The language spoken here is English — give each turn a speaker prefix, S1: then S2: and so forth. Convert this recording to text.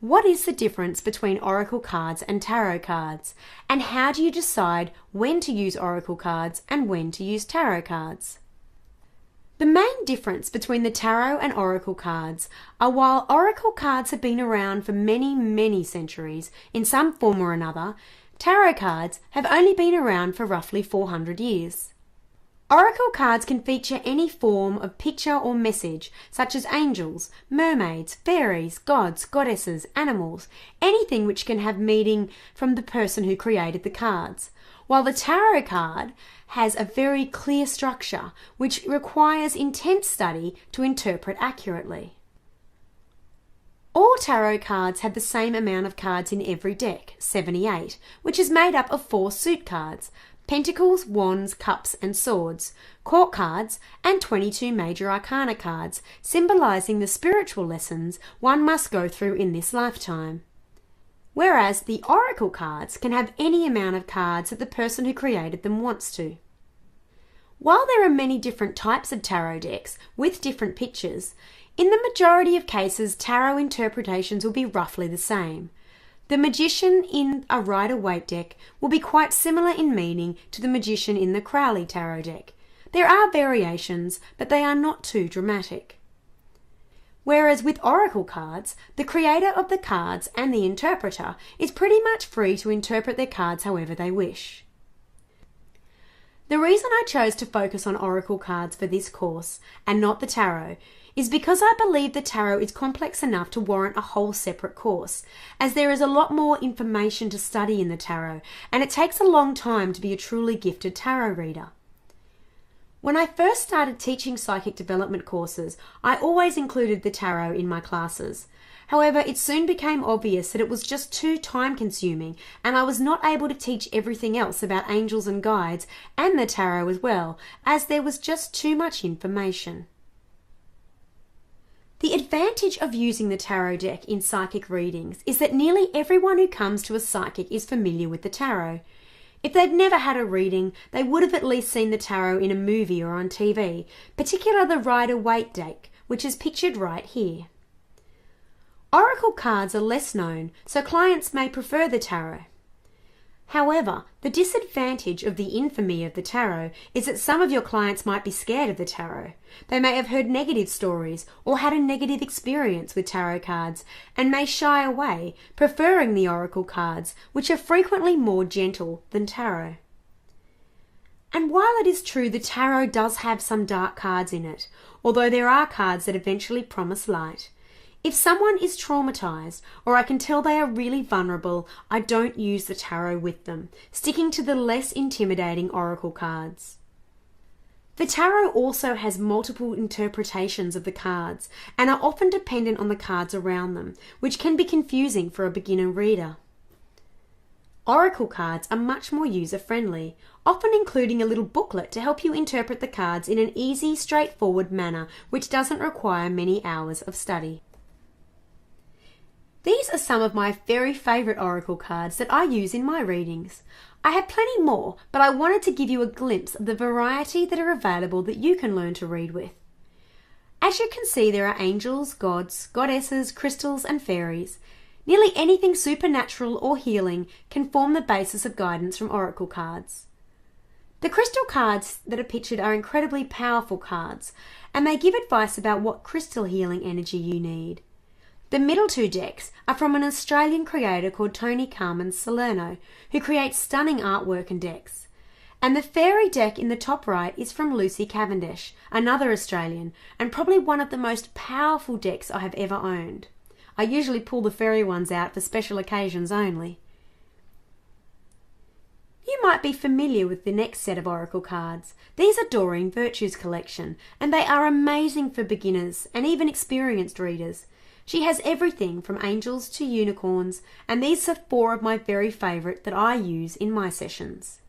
S1: What is the difference between oracle cards and tarot cards? And how do you decide when to use oracle cards and when to use tarot cards? The main difference between the tarot and oracle cards are while oracle cards have been around for many, many centuries in some form or another, tarot cards have only been around for roughly 400 years. Oracle cards can feature any form of picture or message, such as angels, mermaids, fairies, gods, goddesses, animals, anything which can have meaning from the person who created the cards, while the tarot card has a very clear structure which requires intense study to interpret accurately. All tarot cards have the same amount of cards in every deck, 78, which is made up of 4 suit cards, Pentacles, Wands, Cups and Swords, Court cards and 22 major arcana cards, symbolising the spiritual lessons one must go through in this lifetime. Whereas the oracle cards can have any amount of cards that the person who created them wants to. While there are many different types of tarot decks with different pictures, in the majority of cases tarot interpretations will be roughly the same. The magician in a Rider-Waite deck will be quite similar in meaning to the magician in the Crowley tarot deck. There are variations, but they are not too dramatic. Whereas with oracle cards, the creator of the cards and the interpreter is pretty much free to interpret their cards however they wish. The reason I chose to focus on oracle cards for this course and not the tarot is because I believe the tarot is complex enough to warrant a whole separate course, as there is a lot more information to study in the tarot, and it takes a long time to be a truly gifted tarot reader. When I first started teaching psychic development courses, I always included the tarot in my classes. However, it soon became obvious that it was just too time-consuming, and I was not able to teach everything else about angels and guides and the tarot as well, as there was just too much information. The advantage of using the tarot deck in psychic readings is that nearly everyone who comes to a psychic is familiar with the tarot. If they've never had a reading, they would have at least seen the tarot in a movie or on TV, particularly the Rider-Waite deck, which is pictured right here. Oracle cards are less known, so clients may prefer the tarot. However, the disadvantage of the infamy of the tarot is that some of your clients might be scared of the tarot. They may have heard negative stories or had a negative experience with tarot cards and may shy away, preferring the oracle cards, which are frequently more gentle than tarot. And while it is true the tarot does have some dark cards in it, although there are cards that eventually promise light, if someone is traumatized or I can tell they are really vulnerable, I don't use the tarot with them, sticking to the less intimidating oracle cards. The tarot also has multiple interpretations of the cards and are often dependent on the cards around them, which can be confusing for a beginner reader. Oracle cards are much more user-friendly, often including a little booklet to help you interpret the cards in an easy, straightforward manner which doesn't require many hours of study. These are some of my very favourite oracle cards that I use in my readings. I have plenty more, but I wanted to give you a glimpse of the variety that are available that you can learn to read with. As you can see, there are angels, gods, goddesses, crystals and fairies. Nearly anything supernatural or healing can form the basis of guidance from oracle cards. The crystal cards that are pictured are incredibly powerful cards, and they give advice about what crystal healing energy you need. The middle 2 decks are from an Australian creator called Tony Carmen Salerno, who creates stunning artwork and decks. And the fairy deck in the top right is from Lucy Cavendish, another Australian, and probably one of the most powerful decks I have ever owned. I usually pull the fairy ones out for special occasions only. You might be familiar with the next set of oracle cards. These are Doreen Virtue's collection, and they are amazing for beginners and even experienced readers. She has everything from angels to unicorns, and these are 4 of my very favourite that I use in my sessions.